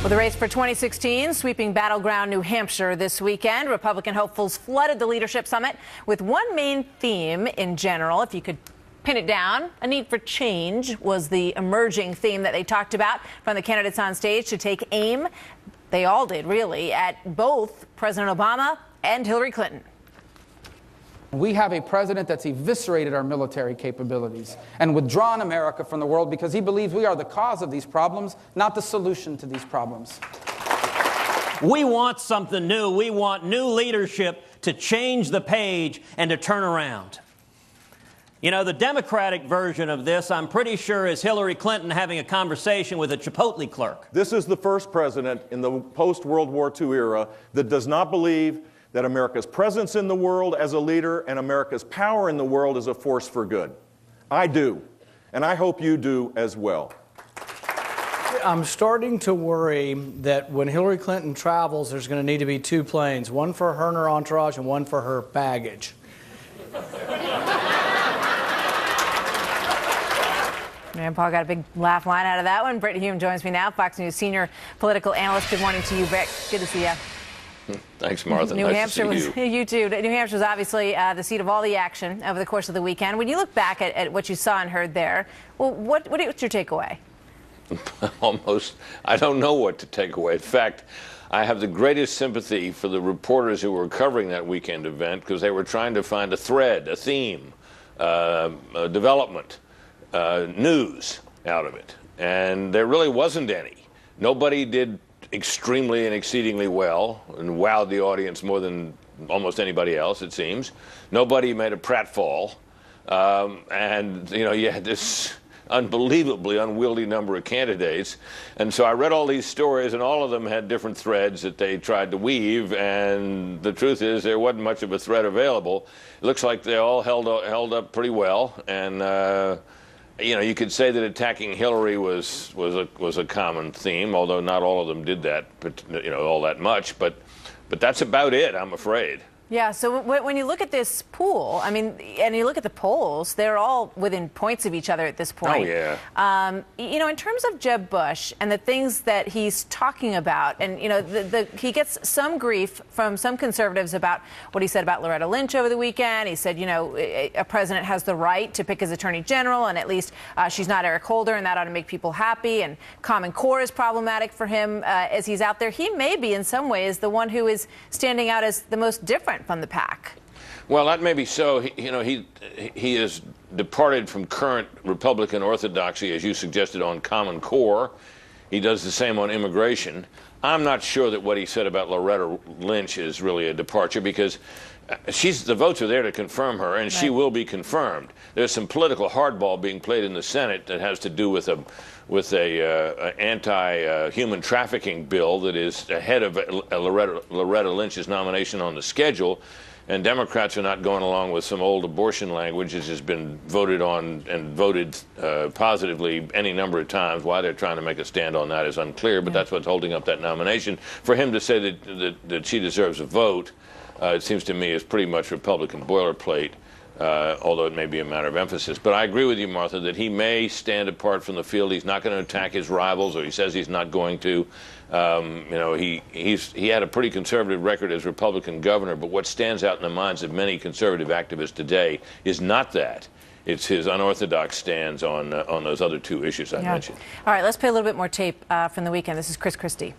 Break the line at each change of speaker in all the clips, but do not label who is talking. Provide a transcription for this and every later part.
Well, the race for 2016 sweeping battleground New Hampshire this weekend. Republican hopefuls flooded the leadership summit with one main theme in general. If you could pin it down, a need for change was the emerging theme that they talked about from the candidates on stage to take aim. They all did, really, at both President Obama and Hillary Clinton.
We have a president that's eviscerated our military capabilities and withdrawn America from the world because he believes we are the cause of these problems, not the solution to these problems.
We want something new. We want new leadership to change the page and to turn around. You know, the Democratic version of this, I'm pretty sure, is Hillary Clinton having a conversation with a Chipotle clerk.
This is the first president in the post-World War II era that does not believe that America's presence in the world as a leader and America's power in the world is a force for good. I do, and I hope you do as well.
I'm starting to worry that when Hillary Clinton travels, there's going to need to be two planes, one for her and her entourage and one for her baggage.
And Paul got a big laugh line out of that one. Britt Hume joins me now, Fox News senior political analyst. Good morning to you, Britt. Good to see you.
Thanks, Martha.
New
nice
Hampshire
to see
was you too. New Hampshire was obviously the seat of all the action over the course of the weekend. When you look back at what you saw and heard there, well, what's your takeaway?
Almost, I don't know what to take away. In fact, I have the greatest sympathy for the reporters who were covering that weekend event because they were trying to find a thread, a theme, a development, news out of it. And there really wasn't any. Nobody did extremely and exceedingly well and wowed the audience more than almost anybody else, it seems. Nobody made a pratfall. And, you know, you had this unbelievably unwieldy number of candidates. And so I read all these stories, and all of them had different threads that they tried to weave. And the truth is there wasn't much of a thread available. It looks like they all held up pretty well. And, you know, you could say that attacking Hillary was a common theme, although not all of them did that, you know, all that much. But that's about it, I'm afraid.
Yeah, so when you look at this pool, I mean, and you look at the polls, they're all within points of each other at this point.
Oh, yeah.
You know, in terms of Jeb Bush and the things that he's talking about, and, you know, he gets some grief from some conservatives about what he said about Loretta Lynch over the weekend. He said, you know, a president has the right to pick his attorney general, and at least she's not Eric Holder, and that ought to make people happy. And Common Core is problematic for him as he's out there. He may be, in some ways, the one who is standing out as the most different from the pack.
Well, that may be so. He has departed from current Republican orthodoxy, as you suggested, on Common Core. He does the same on immigration. I'm not sure that what he said about Loretta Lynch is really a departure, because the votes are there to confirm her, and right. She will be confirmed. There's some political hardball being played in the Senate that has to do with a anti-human trafficking bill that is ahead of Loretta Lynch's nomination on the schedule, and Democrats are not going along with some old abortion language that has been voted on and voted positively any number of times. Why they're trying to make a stand on that is unclear, but that's what's holding up that nomination. For him to say that she deserves a vote, it seems to me, is pretty much Republican boilerplate. Although it may be a matter of emphasis. But I agree with you, Martha, that he may stand apart from the field. He's not going to attack his rivals, or he says he's not going to. You know, he had a pretty conservative record as Republican governor, but what stands out in the minds of many conservative activists today is not that. It's his unorthodox stands on those other two issues I mentioned.
All right, let's play a little bit more tape from the weekend. This is Chris Christie.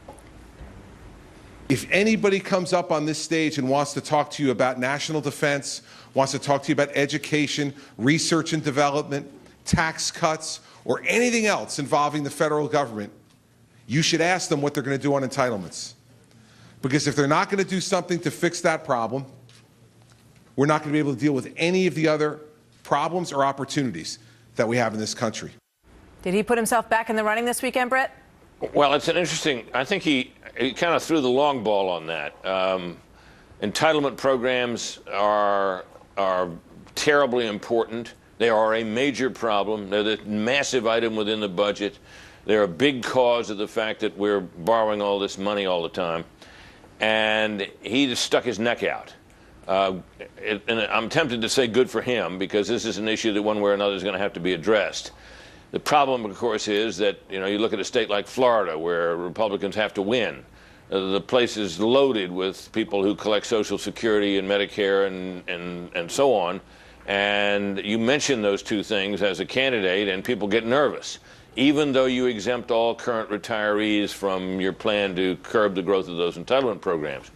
If anybody comes up on this stage and wants to talk to you about national defense, wants to talk to you about education, research and development, tax cuts, or anything else involving the federal government, you should ask them what they're going to do on entitlements. Because if they're not going to do something to fix that problem, we're not going to be able to deal with any of the other problems or opportunities that we have in this country.
Did he put himself back in the running this weekend, Brett?
Well, it's an interesting, I think he kind of threw the long ball on that. Entitlement programs are terribly important. They are a major problem. They're the massive item within the budget. They're a big cause of the fact that we're borrowing all this money all the time. And he just stuck his neck out. And I'm tempted to say good for him, because this is an issue that one way or another is going to have to be addressed. The problem, of course, is that, you look at a state like Florida where Republicans have to win. The place is loaded with people who collect Social Security and Medicare and so on. And you mention those two things as a candidate, and people get nervous, even though you exempt all current retirees from your plan to curb the growth of those entitlement programs.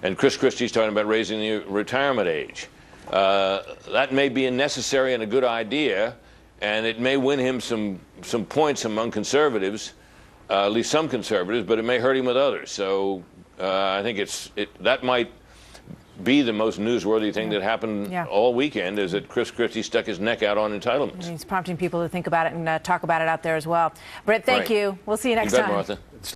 And Chris Christie's talking about raising the retirement age. That may be a necessary and a good idea, and it may win him some points among conservatives, at least some conservatives, but it may hurt him with others. So I think that might be the most newsworthy thing that happened all weekend, is that Chris Christie stuck his neck out on entitlements.
He's prompting people to think about it and talk about it out there as well. Brett, thank you. We'll see you next time.
Martha.